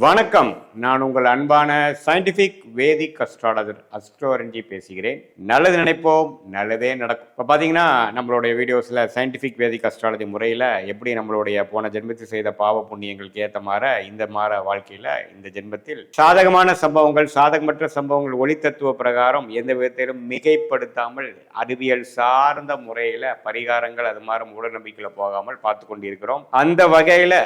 வணக்கம். நான் உங்கள் அன்பான சயின்டிஃபிக் வேதிக் அஸ்ட்ராலஜர் அஸ்ட்ரோரஞ்சி பேசுகிறேன். நல்லது நினைப்போம், நல்லதே நடக்கும். இப்போ பார்த்தீங்கன்னா நம்மளுடைய வீடியோஸில் சயின்டிஃபிக் வேதிக் அஸ்ட்ராலஜி முறையில் எப்படி நம்மளுடைய போன ஜென்மத்தில் செய்த பாவ புண்ணியங்களுக்கு ஏற்ற இந்த வாழ்க்கையில் இந்த ஜென்மத்தில் சாதகமான சம்பவங்கள், சாதகமற்ற சம்பவங்கள் ஒளி தத்துவ பிரகாரம் எந்த விதத்திலும் மிகைப்படுத்தாமல் அறிவியல் சார்ந்த முறையில் பரிகாரங்கள் அது மாதிரி மூட நம்பிக்கையில் போகாமல் பார்த்து கொண்டிருக்கிறோம். அந்த வகையில்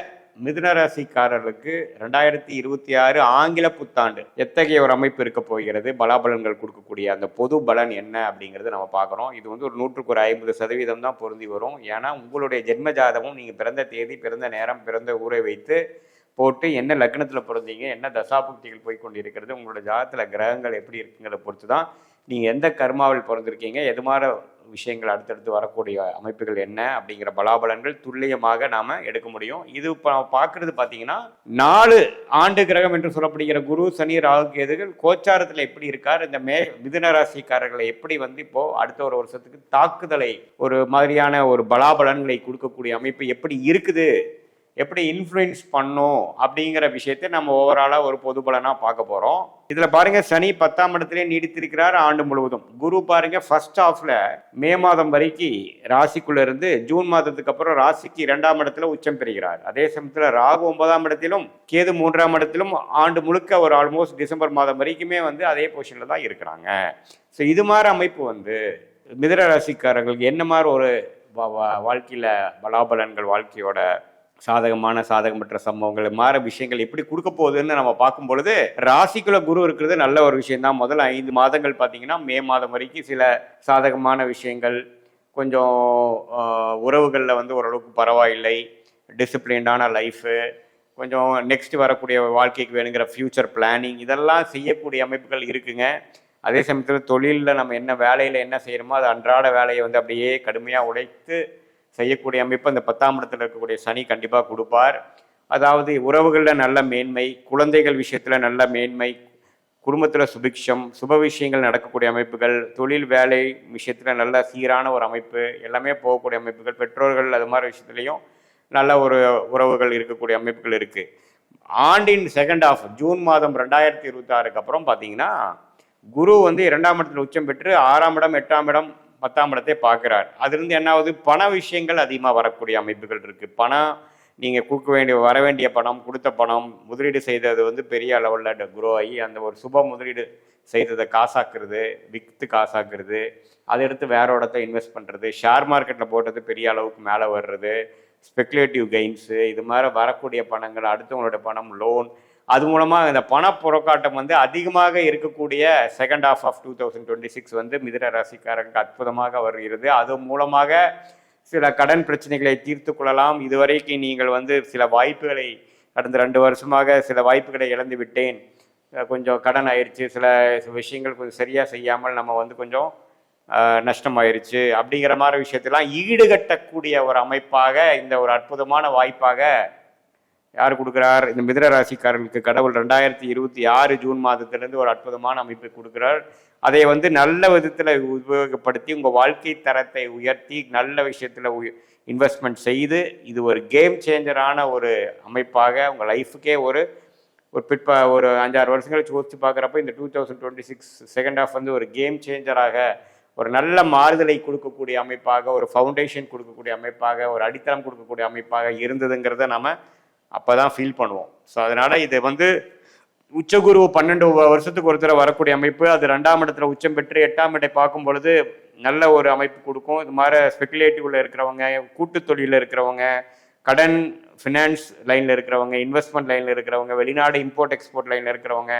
மிதுன ராசிக்காரர்களுக்கு 2026 ஆங்கில புத்தாண்டு எத்தகைய ஒரு அமைப்பு இருக்க போகிறது, பலாபலன்கள் கொடுக்கக்கூடிய அந்த பொது பலன் என்ன அப்படிங்கிறது நம்ம பார்க்குறோம். இது வந்து ஒரு 150% தான் பொருந்தி வரும். ஏன்னா உங்களுடைய ஜென்ம ஜாதகம் நீங்கள் பிறந்த தேதி, பிறந்த நேரம், பிறந்த ஊரை வைத்து போட்டு என்ன லக்னத்தில் பிறந்தீங்க, என்ன தசாபுக்திகள் போய் கொண்டிருக்கிறது, உங்களோட ஜாதகத்தில் கிரகங்கள் எப்படி இருக்குங்கிறத பொறுத்து தான் நீங்கள் எந்த கர்மாவில் பிறந்திருக்கீங்க, எது மாதிரி விஷயங்கள் அடுத்தடுத்து வரக்கூடிய அமைப்புகள் என்ன அப்படிங்கிற பலாபலன்கள் துல்லியமாக நாம் எடுக்க முடியும். இது இப்போ பார்க்குறது பார்த்தீங்கன்னா 4 ஆண்டு கிரகம் என்று சொல்லப்படுகிற குரு, சனி, ராகு, கேதுகள் கோச்சாரத்தில் எப்படி இருக்கார், இந்த மிதுன ராசிக்காரர்களை எப்படி இப்போது அடுத்த ஒரு வருஷத்துக்கு தாக்குதலை ஒரு மாதிரியான ஒரு பலாபலன்களை கொடுக்கக்கூடிய அமைப்பு எப்படி இருக்குது, எப்படி இன்ஃப்ளூயன்ஸ் பண்ணும் அப்படிங்கிற விஷயத்தை நம்ம ஓவராலாக ஒரு பொது பலனாக பார்க்க போகிறோம். இதில் பாருங்கள், சனி 10ஆம் இடத்திலே நீடித்திருக்கிறார் ஆண்டு முழுவதும். குரு பாருங்கள் ஃபர்ஸ்ட் ஹாஃபில் மே மாதம் வரைக்கும் ராசிக்குள்ளே இருந்து ஜூன் மாதத்துக்கு அப்புறம் ராசிக்கு 2ஆம் இடத்துல உச்சம் பெறுகிறார். அதே சமயத்தில் ராகு 9ஆம் இடத்திலும் கேது 3ஆம் இடத்திலும் ஆண்டு முழுக்க ஒரு ஆல்மோஸ்ட் டிசம்பர் மாதம் வரைக்குமே அதே பொசிஷனில் தான் இருக்கிறாங்க. ஸோ இது மாதிரி அமைப்பு மிதுன ராசிக்காரர்களுக்கு என்ன மாதிரி ஒரு வாழ்க்கையில் பலாபலன்கள், வாழ்க்கையோட சாதகமான சாதகமற்ற சம்பவங்கள் மாற விஷயங்கள் எப்படி கொடுக்க போகுதுன்னு நம்ம பார்க்கும் பொழுது, ராசிக்குள்ள குரு இருக்கிறது நல்ல ஒரு விஷயம்தான். முதல் 5 மாதங்கள் பார்த்தீங்கன்னா மே மாதம் வரைக்கும் சில சாதகமான விஷயங்கள், கொஞ்சம் உறவுகளில் ஓரளவுக்கு பரவாயில்லை, டிசிப்ளின்டான லைஃபு, கொஞ்சம் நெக்ஸ்ட் வரக்கூடிய வாழ்க்கைக்கு வேணுங்கிற ஃப்யூச்சர் பிளானிங், இதெல்லாம் செய்யக்கூடிய அமைப்புகள் இருக்குங்க. அதே சமயத்தில் தொழிலில் நம்ம என்ன வேலையில் என்ன செய்யணுமோ அது அன்றாட வேலையை அப்படியே கடுமையாக உழைத்து செய்யக்கூடிய அமைப்பு அந்த 10ஆம் இடத்துல இருக்கக்கூடிய சனி கண்டிப்பாக கொடுப்பார். அதாவது உறவுகளில் நல்ல மேன்மை, குழந்தைகள் விஷயத்தில் நல்ல மேன்மை, குடும்பத்தில் சுபிக்ஷம், சுப விஷயங்கள் நடக்கக்கூடிய அமைப்புகள், தொழில் வேலை விஷயத்தில் நல்ல சீரான ஒரு அமைப்பு, எல்லாமே போகக்கூடிய அமைப்புகள், பெற்றோர்கள் அது மாதிரி விஷயத்துலையும் நல்ல ஒரு உறவுகள் இருக்கக்கூடிய அமைப்புகள் இருக்குது. ஆண்டின் செகண்ட் ஹாஃப் ஜூன் மாதம் 2026க்கு அப்புறம் பார்த்தீங்கன்னா குரு 2ஆம் இடத்துல உச்சம் பெற்று 6ஆம் இடம், 8ஆம் இடம், 10ஆம் இடத்தை பார்க்குறார். அதுலேருந்து என்னாவது பண விஷயங்கள் அதிகமாக வரக்கூடிய அமைப்புகள் இருக்குது. பணம் நீங்கள் வர வேண்டிய பணம், கொடுத்த பணம், முதலீடு செய்தது பெரிய லெவலில் குரோ ஆகி அந்த ஒரு சுப முதலீடு செய்ததை காசாக்குறது, விற்று காசாக்குறது, அதை எடுத்து வேற இடத்த இன்வெஸ்ட் பண்ணுறது, ஷேர் மார்க்கெட்டில் போட்டது பெரிய அளவுக்கு மேலே வர்றது, ஸ்பெக்குலேட்டிவ் கெயின்ஸு, இது மாதிரி வரக்கூடிய பணங்கள், அடுத்தவங்களோட பணம், லோன், அது மூலமாக இந்த பணப்புறக்காட்டம் அதிகமாக இருக்கக்கூடிய செகண்ட் ஹாஃப் ஆஃப் 2026 மிதுன ராசிக்காரங்களுக்கு அற்புதமாக வருகிறது. அது மூலமாக சில கடன் பிரச்சனைகளை தீர்த்து கொள்ளலாம். இதுவரைக்கும் நீங்கள் சில வாய்ப்புகளை கடந்த 2 வருஷமாக சில வாய்ப்புகளை இழந்து விட்டேன், கொஞ்சம் கடன் ஆயிடுச்சு, சில விஷயங்கள் கொஞ்சம் சரியாக செய்யாமல் நம்ம கொஞ்சம் நஷ்டமாயிருச்சு அப்படிங்கிற மாதிரி விஷயத்தெல்லாம் ஈடுகட்டக்கூடிய ஒரு அமைப்பாக இந்த ஒரு அற்புதமான வாய்ப்பாக யார் கொடுக்குறார்? இந்த மிதுன ராசிக்காரர்களுக்கு கடவுள் 2026 ஜூன் மாதத்திலிருந்து ஒரு அற்புதமான அமைப்பை கொடுக்குறார். அதை நல்ல விதத்தில் உபயோகப்படுத்தி உங்கள் வாழ்க்கை தரத்தை உயர்த்தி நல்ல விஷயத்தில் இன்வெஸ்ட்மெண்ட் செய்து இது ஒரு கேம் சேஞ்சரான ஒரு அமைப்பாக உங்கள் லைஃபுக்கே ஒரு ஒரு 5-6 வருஷங்கள் யோசித்து பார்க்குறப்ப இந்த 2026 செகண்ட் ஹாஃப் ஒரு கேம் சேஞ்சராக, ஒரு நல்ல மாறுதலை கொடுக்கக்கூடிய அமைப்பாக, ஒரு ஃபவுண்டேஷன் கொடுக்கக்கூடிய அமைப்பாக, ஒரு அடித்தளம் கொடுக்கக்கூடிய அமைப்பாக இருந்ததுங்கிறத நம்ம அப்போ தான் ஃபீல் பண்ணுவோம். ஸோ அதனால் இது உச்சகுரு 12 வருஷத்துக்கு ஒருத்தர வரக்கூடிய அமைப்பு. அது 2ஆம் இடத்துல உச்சம் பெற்று 8ஆம் இடத்தை பார்க்கும் பொழுது நல்ல ஒரு அமைப்பு கொடுக்கும். இது மாதிரி ஸ்பெக்குலேட்டிவ்ல இருக்கிறவங்க, கூட்டு தொழிலில் இருக்கிறவங்க, கடன் ஃபினான்ஸ் லைனில் இருக்கிறவங்க, இன்வெஸ்ட்மெண்ட் லைனில் இருக்கிறவங்க, வெளிநாடு இம்போர்ட் எக்ஸ்போர்ட் லைனில் இருக்கிறவங்க,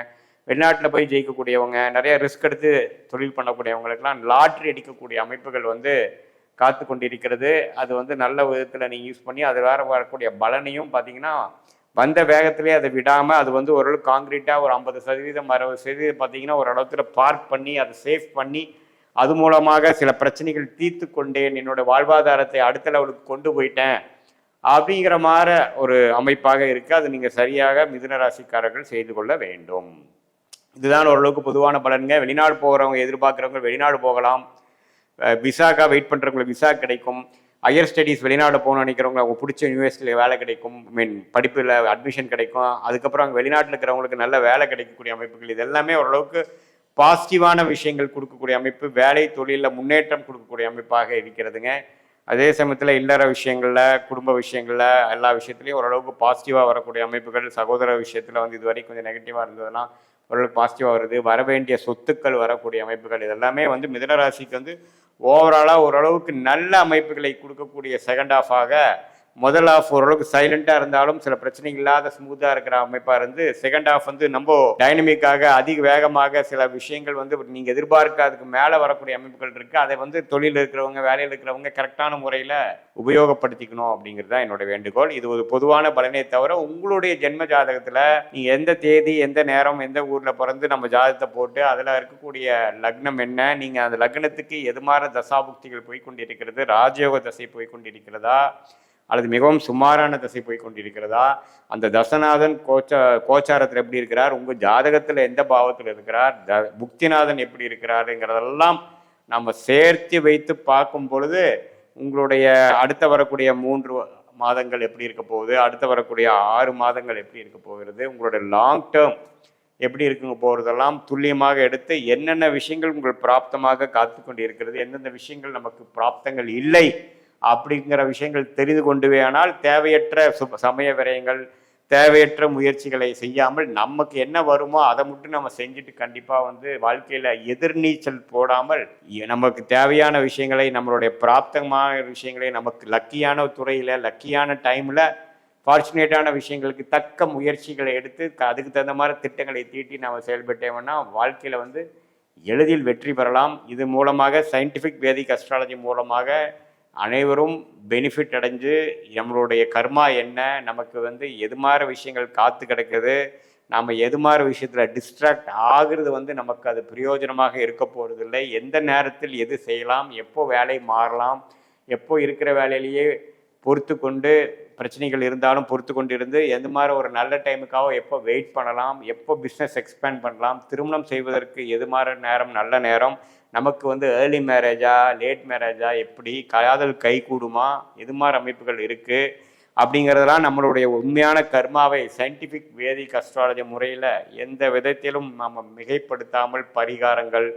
வெளிநாட்டில் போய் ஜெயிக்கக்கூடியவங்க, நிறைய ரிஸ்க் எடுத்து தொழில் பண்ணக்கூடியவங்களுக்கெல்லாம் லாட்ரி அடிக்கக்கூடிய அமைப்புகள் காத்து கொண்டிருக்கிறது. அது நல்ல விதத்தில் நீங்கள் யூஸ் பண்ணி அது வேறு வரக்கூடிய பலனையும் பார்த்தீங்கன்னா வந்த வேகத்திலே அதை விடாமல் அது ஓரளவு காங்கிரீட்டாக ஒரு 50% 60% பார்த்தீங்கன்னா ஒரு இடத்துல பார்க் பண்ணி அதை சேஃப் பண்ணி அது மூலமாக சில பிரச்சனைகள் தீர்த்து கொண்டேன், என்னோட வாழ்வாதாரத்தை அடுத்த லெவலுக்கு கொண்டு போயிட்டேன் அப்படிங்கிற மாதிரி ஒரு அமைப்பாக இருக்குது. அது நீங்கள் சரியாக மிதுன ராசிக்காரர்கள் செய்து கொள்ள வேண்டும். இதுதான் ஓரளவுக்கு பொதுவான பலன்க. வெளிநாடு போகிறவங்க எதிர்பார்க்குறவங்க வெளிநாடு போகலாம், விசாக்காக வெயிட் பண்ணுறவங்களுக்கு விசா கிடைக்கும். ஹையர் ஸ்டடீஸ் வெளிநாடு போகணும்னு நினைக்கிறவங்க அவங்க பிடிச்ச யூனிவர்சிட்டியில் வேலை கிடைக்கும், படிப்பில் அட்மிஷன் கிடைக்கும், அதுக்கப்புறம் அங்கே வெளிநாட்டில் இருக்கிறவங்களுக்கு நல்ல வேலை கிடைக்கக்கூடிய அமைப்புகள், இது எல்லாமே ஓரளவுக்கு பாசிட்டிவான விஷயங்கள் கொடுக்கக்கூடிய அமைப்பு, வேலை தொழிலில் முன்னேற்றம் கொடுக்கக்கூடிய அமைப்பாக இருக்கிறதுங்க. அதே சமயத்தில் இல்லற விஷயங்களில், குடும்ப விஷயங்களில், எல்லா விஷயத்துலையும் ஓரளவுக்கு பாசிட்டிவாக வரக்கூடிய அமைப்புகள். சகோதர விஷயத்தில் வந்து இது வரைக்கும் கொஞ்சம் நெகட்டிவாக இருந்ததுலாம் ஓரளவுக்கு பாசிட்டிவாக வருது. வர வேண்டிய சொத்துக்கள் வரக்கூடிய அமைப்புகள், இதெல்லாமே வந்து மிதுனராசிக்கு வந்து ஓவராலாக ஓரளவுக்கு நல்ல அமைப்புகளை கொடுக்கக்கூடிய செகண்ட் ஹாஃபாக, முதல் ஹாஃப் ஓரளவுக்கு சைலண்டாக இருந்தாலும் சில பிரச்சனைகள் இல்லாத ஸ்மூத்தாக இருக்கிற அமைப்பாக இருந்து, செகண்ட் ஹாஃப் வந்து நம்ம டைனமிக்காக அதிக வேகமாக சில விஷயங்கள் வந்து நீங்கள் எதிர்பார்க்காததுக்கு மேலே வரக்கூடிய அமைப்புகள் இருக்குது. அதை வந்து தொழில் இருக்கிறவங்க, வேலையில் இருக்கிறவங்க கரெக்டான முறையில் உபயோகப்படுத்திக்கணும் அப்படிங்கிறது தான் என்னோட வேண்டுகோள். இது ஒரு பொதுவான பலனே தவிர, உங்களுடைய ஜென்ம ஜாதகத்தில் நீங்கள் எந்த தேதி, எந்த நேரம், எந்த ஊரில் பிறந்து நம்ம ஜாதகத்தை போட்டு அதில் இருக்கக்கூடிய லக்னம் என்ன, நீங்கள் அந்த லக்னத்துக்கு எது மாதிரி தசாபுக்திகள் போய்கொண்டிருக்கிறது, ராஜயோக தசை போய்கொண்டிருக்கிறதா அல்லது மிகவும் சுமாரான தசை போய் கொண்டிருக்கிறதா, அந்த தசநாதன் கோச்சாரத்தில் எப்படி இருக்கிறார், உங்கள் ஜாதகத்தில் எந்த பாவத்தில் இருக்கிறார், புக்திநாதன் எப்படி இருக்கிறாருங்கிறதெல்லாம் நம்ம சேர்த்து வைத்து பார்க்கும் பொழுது உங்களுடைய அடுத்த வரக்கூடிய 3 மாதங்கள் எப்படி இருக்க போகுது, அடுத்த வரக்கூடிய 6 மாதங்கள் எப்படி இருக்க போகிறது, உங்களுடைய லாங் டேர்ம் எப்படி இருக்குங்க போகிறதெல்லாம் துல்லியமாக எடுத்து என்னென்ன விஷயங்கள் உங்கள் பிராப்தமாக காத்து கொண்டு இருக்கிறது, எந்தெந்த விஷயங்கள் நமக்கு பிராப்தங்கள் இல்லை அப்படிங்கிற விஷயங்கள் தெரிந்து கொண்டுவே. ஆனால் தேவையற்ற சமய விரயங்கள், தேவையற்ற முயற்சிகளை செய்யாமல் நமக்கு என்ன வருமோ அதை மட்டும் நம்ம செஞ்சுட்டு கண்டிப்பாக வந்து வாழ்க்கையில் எதிர்நீச்சல் போடாமல் நமக்கு தேவையான விஷயங்களை, நம்மளுடைய பிராப்தமான விஷயங்களை, நமக்கு லக்கியான துறையில் லக்கியான டைமில் ஃபார்ச்சுனேட்டான விஷயங்களுக்கு தக்க முயற்சிகளை எடுத்து அதுக்கு தகுந்த மாதிரி திட்டங்களை தீட்டி நம்ம செயல்பட்டோம்னா வாழ்க்கையில் வந்து எளிதில் வெற்றி பெறலாம். இது மூலமாக சயின்டிஃபிக் வேதிக் அஸ்ட்ராலஜி மூலமாக அனைவரும் பெனிஃபிட் அடைஞ்சு நம்மளுடைய கர்மா என்ன, நமக்கு வந்து எது மாதிரி விஷயங்கள் காத்து கிடக்குது, நாம் எது மாதிரி விஷயத்தில் டிஸ்ட்ராக்ட் ஆகுறது வந்து நமக்கு அது பிரயோஜனமாக இருக்க போகிறதில்லை. எந்த நேரத்தில் எது செய்யலாம், எப்போ வேலை மாறலாம், எப்போ இருக்கிற வேலையிலேயே பொறுத்து கொண்டு பிரச்சனைகள் இருந்தாலும் பொறுத்து கொண்டு இருந்து எந்த மாதிரி ஒரு நல்ல டைமுக்காக எப்போ வெயிட் பண்ணலாம், எப்போ பிஸ்னஸ் எக்ஸ்பேண்ட் பண்ணலாம், திருமணம் செய்வதற்கு எது மாதிரி நேரம் நல்ல நேரம், நமக்கு வந்து ஏர்லி மேரேஜா லேட் மேரேஜா, எப்படி காதல் கை கூடுமா, எது மாதிரி அமைப்புகள் இருக்குது அப்படிங்கிறதெல்லாம் நம்மளுடைய உண்மையான கர்மாவை சயின்டிஃபிக் வேதிக் அஸ்ட்ராலஜி முறையில் எந்த விதத்திலும் நம்ம மிகைப்படுத்தாமல் பரிகாரங்கள்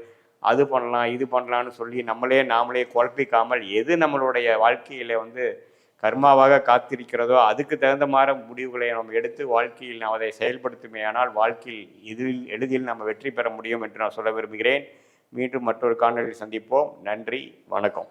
அது பண்ணலாம் இது பண்ணலான்னு சொல்லி நாமளே குழப்பிக்காமல் எது நம்மளுடைய வாழ்க்கையில் வந்து கர்மாவாக காத்திருக்கிறதோ அதுக்கு தகுந்த மாதிரி முடிவுகளை நம்ம எடுத்து வாழ்க்கையில் நாம் அதை செயல்படுத்துமே. ஆனால் வாழ்க்கையில் எளிதில் நம்ம வெற்றி பெற முடியும் என்று நான் சொல்ல விரும்புகிறேன். மீண்டும் மற்றொரு காணொலியில் சந்திப்போம். நன்றி, வணக்கம்.